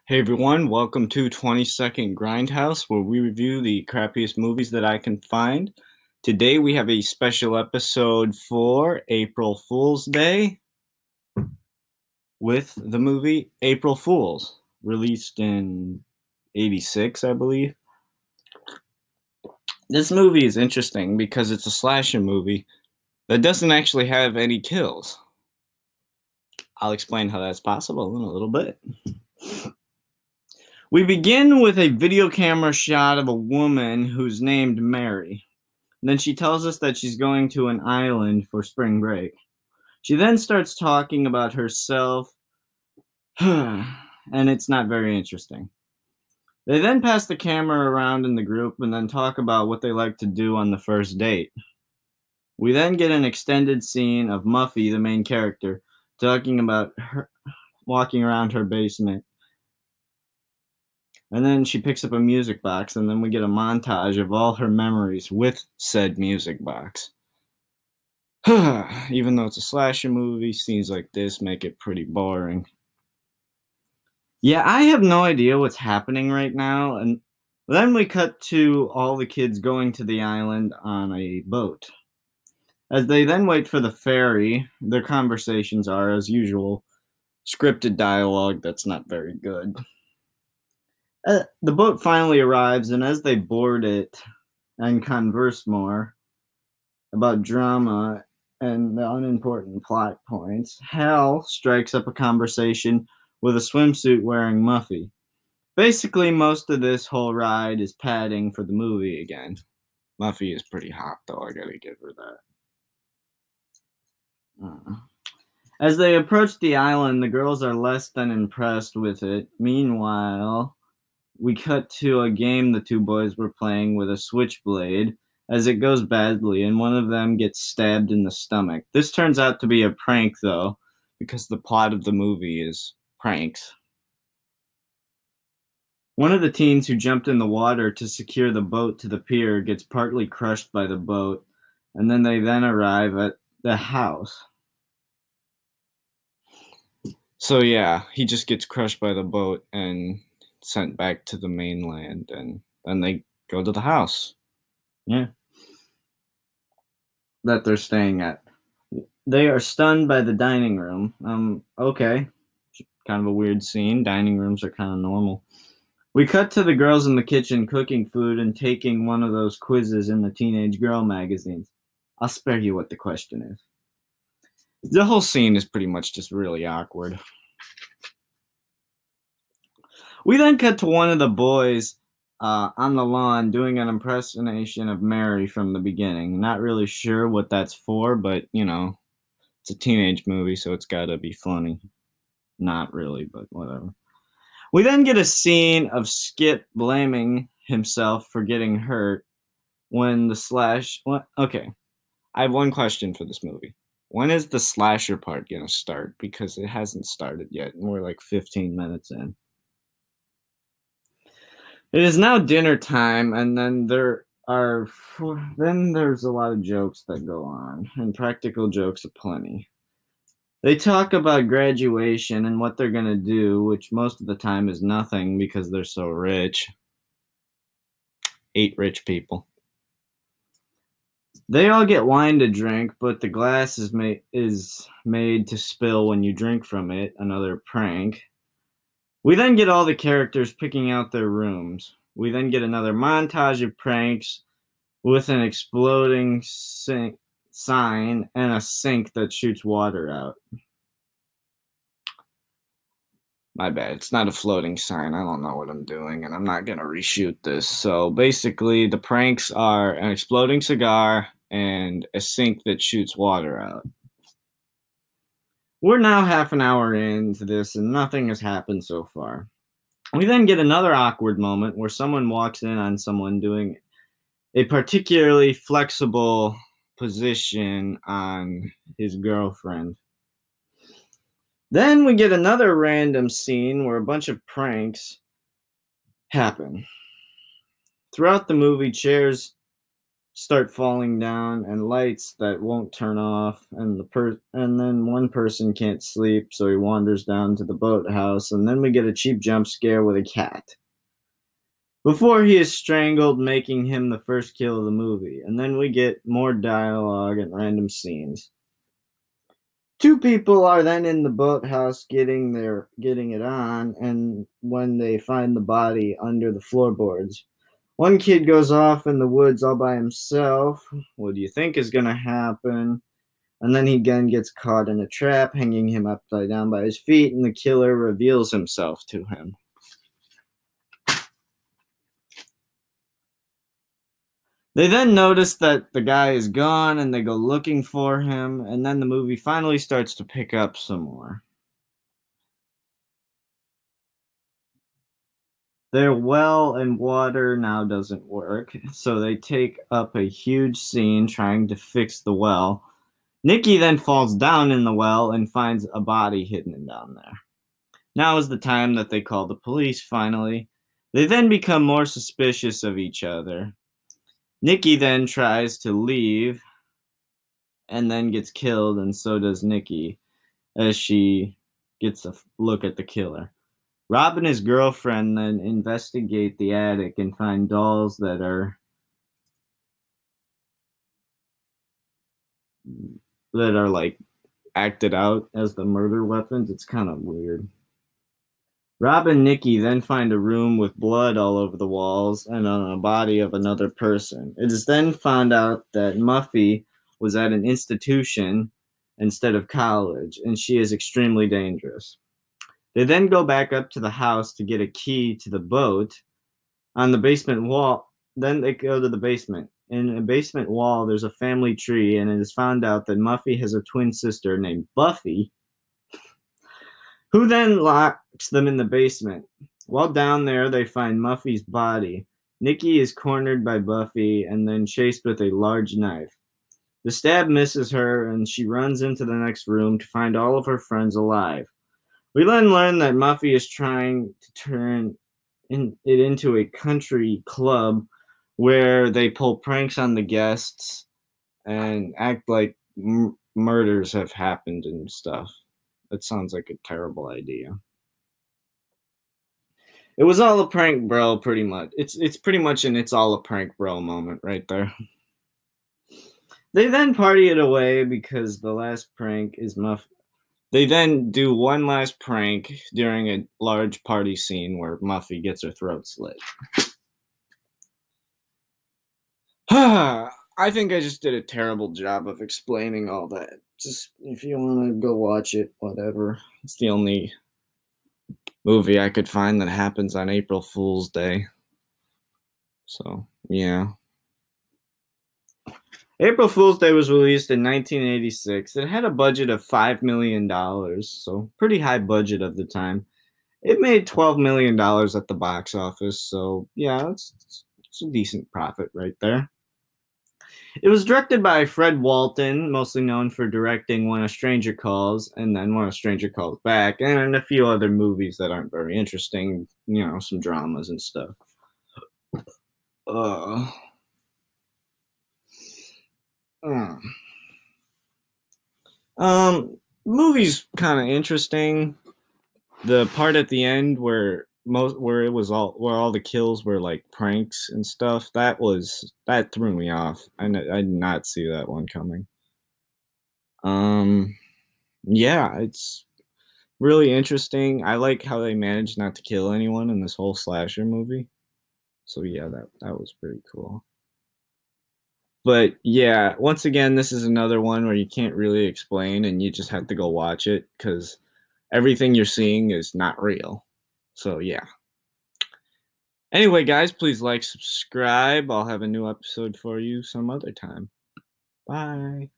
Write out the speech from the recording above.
Hey everyone, welcome to 20-Second Grindhouse, where we review the crappiest movies that I can find. Today we have a special episode for April Fool's Day with the movie April Fools, released in '86, I believe. This movie is interesting because it's a slasher movie that doesn't actually have any kills. I'll explain how that's possible in a little bit. We begin with a video camera shot of a woman who's named Mary. Then she tells us that she's going to an island for spring break. She then starts talking about herself, and it's not very interesting. They then pass the camera around in the group and then talk about what they like to do on the first date. We then get an extended scene of Muffy, the main character, talking about her walking around her basement. And then she picks up a music box, and then we get a montage of all her memories with said music box. Even though it's a slasher movie, scenes like this make it pretty boring. Yeah, I have no idea what's happening right now, and then we cut to all the kids going to the island on a boat. As they then wait for the ferry, their conversations are, as usual, scripted dialogue that's not very good. The boat finally arrives, and as they board it and converse more about drama and the unimportant plot points, Hal strikes up a conversation with a swimsuit wearing Muffy. Basically, most of this whole ride is padding for the movie again. Muffy is pretty hot, though, I gotta give her that. As they approach the island, the girls are less than impressed with it. Meanwhile, we cut to a game the two boys were playing with a switchblade as it goes badly, and one of them gets stabbed in the stomach. This turns out to be a prank, though, because the plot of the movie is pranks. One of the teens who jumped in the water to secure the boat to the pier gets partly crushed by the boat, and then they arrive at the house. So yeah, he just gets crushed by the boat and sent back to the mainland, and then they go to the house. Yeah. That they're staying at. They are stunned by the dining room. Okay. Kind of a weird scene. Dining rooms are kind of normal. We cut to the girls in the kitchen cooking food and taking one of those quizzes in the teenage girl magazines. I'll spare you what the question is. The whole scene is pretty much just really awkward. We then cut to one of the boys on the lawn doing an impersonation of Mary from the beginning. Not really sure what that's for, but, you know, it's a teenage movie, so it's gotta be funny. Not really, but whatever. We then get a scene of Skip blaming himself for getting hurt when okay, I have one question for this movie. When is the slasher part gonna start? Because it hasn't started yet, and we're like 15 minutes in. It is now dinner time, and then there's a lot of jokes that go on, and practical jokes aplenty. They talk about graduation and what they're gonna do, which most of the time is nothing because they're so rich. 8 rich people. They all get wine to drink, but the glass is made to spill when you drink from it. Another prank. We then get all the characters picking out their rooms. We then get another montage of pranks with an exploding sign and a sink that shoots water out. My bad. It's not a floating sign. I don't know what I'm doing, and I'm not going to reshoot this. So basically, the pranks are an exploding cigar and a sink that shoots water out. We're now half an hour into this, and nothing has happened so far. We then get another awkward moment where someone walks in on someone doing a particularly flexible position on his girlfriend. Then we get another random scene where a bunch of pranks happen. Throughout the movie, chairs start falling down and lights that won't turn off, and and then one person can't sleep, so he wanders down to the boathouse, and then we get a cheap jump scare with a cat before he is strangled, making him the first kill of the movie. And then we get more dialogue and random scenes. Two people are then in the boathouse getting it on, and when they find the body under the floorboards, one kid goes off in the woods all by himself. What do you think is going to happen? And then he again gets caught in a trap, hanging him upside down by his feet, and the killer reveals himself to him. They then notice that the guy is gone, and they go looking for him, and then the movie finally starts to pick up some more. Their well and water now doesn't work, so they take up a huge scene trying to fix the well. Nikki then falls down in the well and finds a body hidden down there. Now is the time that they call the police finally. They then become more suspicious of each other. Nikki then tries to leave and then gets killed, and so does Nikki as she gets a look at the killer. Rob and his girlfriend then investigate the attic and find dolls that are like acted out as the murder weapons. It's kind of weird. Rob and Nikki then find a room with blood all over the walls and on a body of another person. It is then found out that Muffy was at an institution instead of college, and she is extremely dangerous. They then go back up to the house to get a key to the boat. On the basement wall, then they go to the basement. In a basement wall, there's a family tree, and it is found out that Muffy has a twin sister named Buffy, who then locks them in the basement. While down there, they find Muffy's body. Nikki is cornered by Buffy and then chased with a large knife. The stab misses her, and she runs into the next room to find all of her friends alive. We then learn that Muffy is trying to turn it into a country club where they pull pranks on the guests and act like murders have happened and stuff. That sounds like a terrible idea. It was all a prank, bro, pretty much. It's pretty much an it's all a prank, bro moment right there. They then party it away because the last prank is Muffy. They then do one last prank during a large party scene where Muffy gets her throat slit. I think I just did a terrible job of explaining all that. Just, if you want to go watch it, whatever. It's the only movie I could find that happens on April Fool's Day. So, yeah. April Fool's Day was released in 1986. It had a budget of $5 million, so pretty high budget of the time. It made $12 million at the box office, so yeah, it's a decent profit right there. It was directed by Fred Walton, mostly known for directing When a Stranger Calls and then When a Stranger Calls Back, and a few other movies that aren't very interesting, some dramas and stuff. Movie's kind of interesting. The part at the end where all the kills were like pranks and stuff, that threw me off. I did not see that one coming. Yeah, it's really interesting. I like how they managed not to kill anyone in this whole slasher movie. So yeah, that was pretty cool. But yeah, once again, this is another one where you can't really explain and you just have to go watch it because everything you're seeing is not real. So yeah. Anyway, guys, please like, subscribe. I'll have a new episode for you some other time. Bye.